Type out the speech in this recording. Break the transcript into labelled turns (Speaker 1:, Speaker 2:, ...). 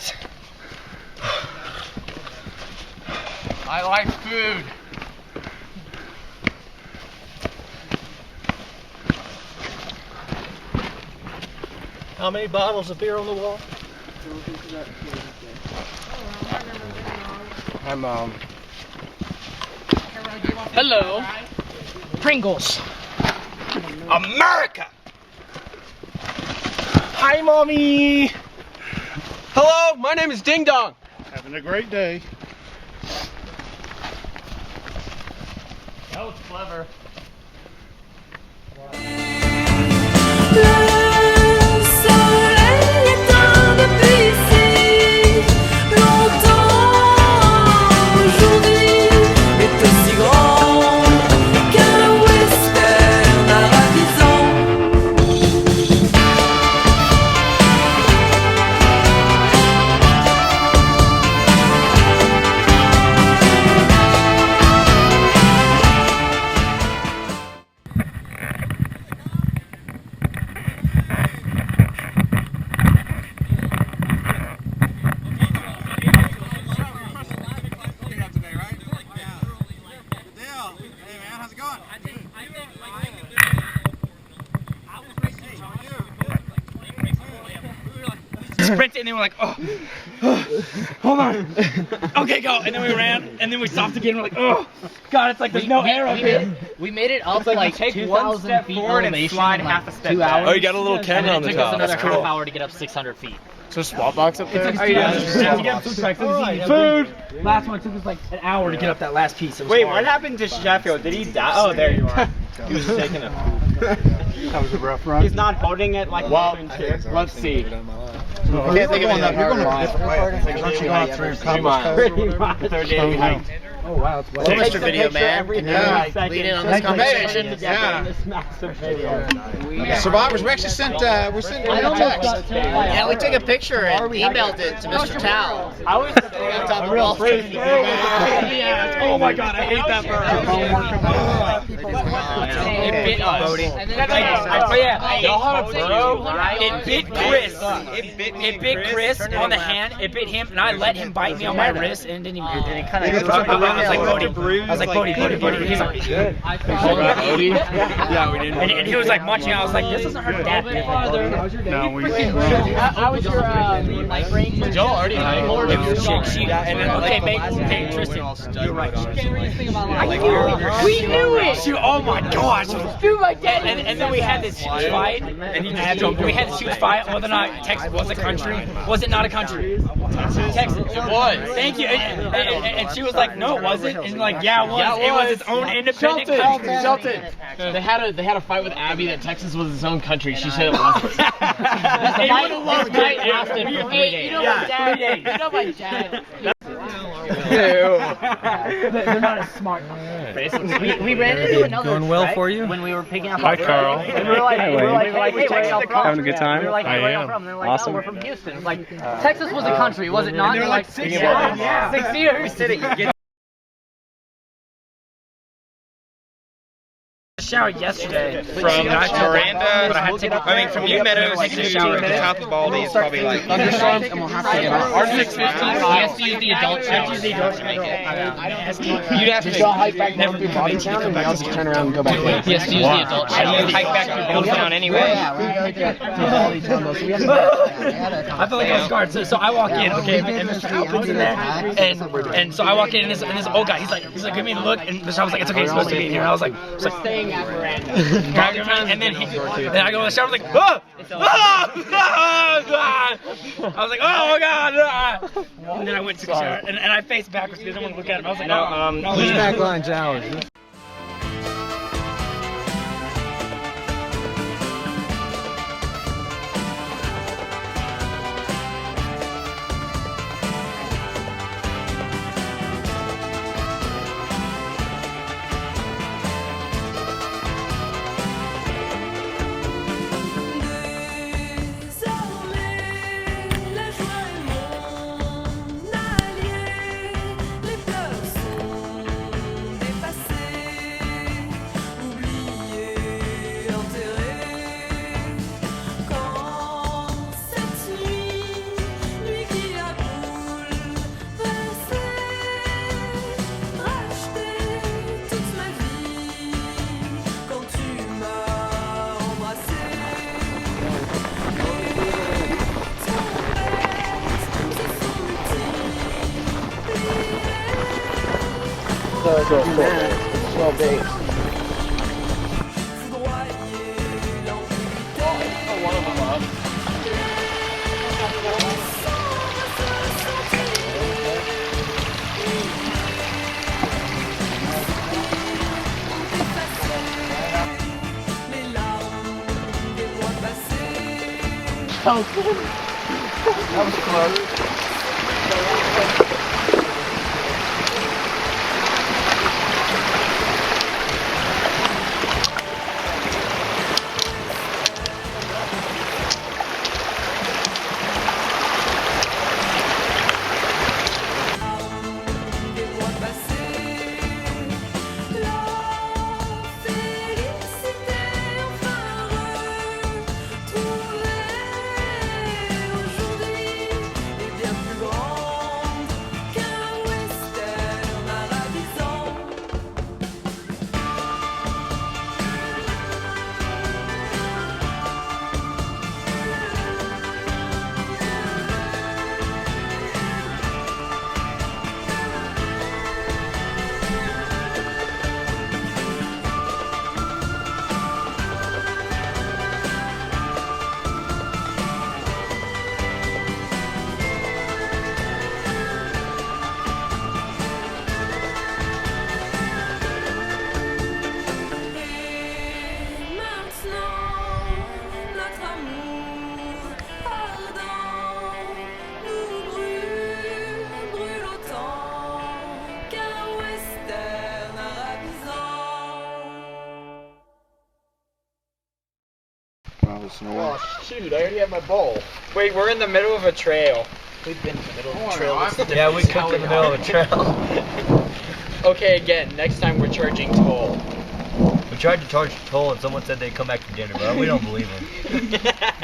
Speaker 1: Yes. I like food.
Speaker 2: How many bottles of beer on the wall?
Speaker 1: Hi, Mom.
Speaker 3: Hello. Pringles.
Speaker 1: America!
Speaker 2: Hi, Mommy!
Speaker 1: Hello, my name is Ding Dong.
Speaker 4: Having a great day.
Speaker 2: That was clever.
Speaker 3: Sprinted and then we're like, oh, hold on. Okay, go. And then we ran and then we stopped again. We're like, oh, God, it's like there's no air up here.
Speaker 5: We made it up to like
Speaker 1: take
Speaker 5: 2,000
Speaker 1: one step
Speaker 5: feet
Speaker 1: forward and
Speaker 5: elevation
Speaker 1: slide
Speaker 5: in
Speaker 1: half
Speaker 5: like
Speaker 1: a step
Speaker 5: 2
Speaker 1: back.
Speaker 5: hours.
Speaker 2: Oh, you got a little camera on
Speaker 5: And
Speaker 2: the
Speaker 5: it took us
Speaker 2: top.
Speaker 5: another
Speaker 2: That's
Speaker 5: half
Speaker 2: cool.
Speaker 5: hour to get up 600 feet.
Speaker 4: So swap box up there?
Speaker 3: Food. Last one took us like an hour to get up that last piece.
Speaker 1: Wait, what happened to Sheffield? Did he die? Oh, there you are. He was taking a
Speaker 4: That was a rough run.
Speaker 1: He's not holding it like
Speaker 4: Well,
Speaker 1: let's see.
Speaker 4: Can't think of anything. You're going to aren't you going through
Speaker 1: The third day we hiked.
Speaker 2: Oh, wow. It's
Speaker 5: Well, Mr. Video Man, can you lead in on this conversation?
Speaker 4: Yeah. Survivors, we actually sent we sent a text.
Speaker 5: Yeah, we took a picture and emailed it to Mr. Tal.
Speaker 1: I was
Speaker 5: On top of Baldy.
Speaker 3: Oh my God, I hate that bird. It bit us. Oh yeah,
Speaker 1: Y'all have a burrow?
Speaker 3: it bit Chris. It bit Chris on the hand. It bit him, and I let him bite me on my wrist, and didn't even. And it kind of. I was like Bodie. He's like,
Speaker 1: Bodie? Yeah, we didn't.
Speaker 3: and he was like munching. I was like, this doesn't hurt that bad.
Speaker 4: No, we
Speaker 5: How was your life range?
Speaker 1: Joel already hiked.
Speaker 3: And then okay, Tristan, you're right.
Speaker 5: We knew it!
Speaker 3: Shoot, oh my gosh.
Speaker 5: Dude, my dad.
Speaker 3: And then we had this huge fight, and we had this huge fight whether or not Texas was a country. Was it not a country? Texas.
Speaker 1: It was.
Speaker 3: Thank you. And she was like, no, it wasn't. And like, yeah, it was. It was its own independent country.
Speaker 1: Shelton. They had a fight with Abby that Texas was its own country. She said it wasn't.
Speaker 3: It would have loved
Speaker 5: Night
Speaker 3: it.
Speaker 5: after for 3 days. You know my dad. You know my dad.
Speaker 3: They're not as smart.
Speaker 5: We ran into another
Speaker 2: Going well
Speaker 5: threat
Speaker 2: for you?
Speaker 5: when we were picking up.
Speaker 2: Hi, Carl.
Speaker 5: And we were like, hey, where y'all from?
Speaker 2: Having a good time?
Speaker 5: We were like, hey,
Speaker 2: I
Speaker 5: where y'all
Speaker 2: am.
Speaker 5: from? They're like,
Speaker 2: Awesome.
Speaker 5: oh, we're from Houston. It's like, Texas was a country, was it not?
Speaker 1: They're like 6 years.
Speaker 5: Yeah. 6 years.
Speaker 3: Shower yesterday
Speaker 6: From Miranda,
Speaker 3: but I had to take a
Speaker 6: from New Meadows to the top of Baldy is probably like
Speaker 4: thunderstorms, and we'll have to get
Speaker 3: Our 6:15.
Speaker 5: He has to use the adult shower.
Speaker 3: The adult to make it.
Speaker 6: you'd have to
Speaker 4: hike back down through Bodytown, and we also turn around and go back in.
Speaker 5: He has to use the adult
Speaker 6: you'd
Speaker 5: shower.
Speaker 6: hike back through Billtown anyway.
Speaker 4: Yeah, we go through Bodytown, though, so we had to
Speaker 3: I feel like I was scarred. So I walk in, okay, and Mr. Alpin's in there, and so I walk in, and this old guy, he's like, give me a look, and Mr. I was like, it's okay, he's supposed to be in here. And I was like,
Speaker 5: Staying at Miranda.
Speaker 3: and then I go in the shower, I was like, ah! I was like, oh God! And then I went to the shower, and I faced backwards because I didn't want to look at him. I was like, no.
Speaker 2: Who's backline showers?
Speaker 7: Les pleurs sont dépassés.
Speaker 4: 12 days. That was close.
Speaker 1: Oh shoot, I already have my bowl.
Speaker 6: Wait, we're in the middle of a trail.
Speaker 1: We've been in the middle of the trail.
Speaker 2: Yeah, we cooked in the middle of a trail.
Speaker 6: Okay, again, next time we're charging toll.
Speaker 2: We tried to charge toll and someone said they'd come back for dinner, but we don't believe them.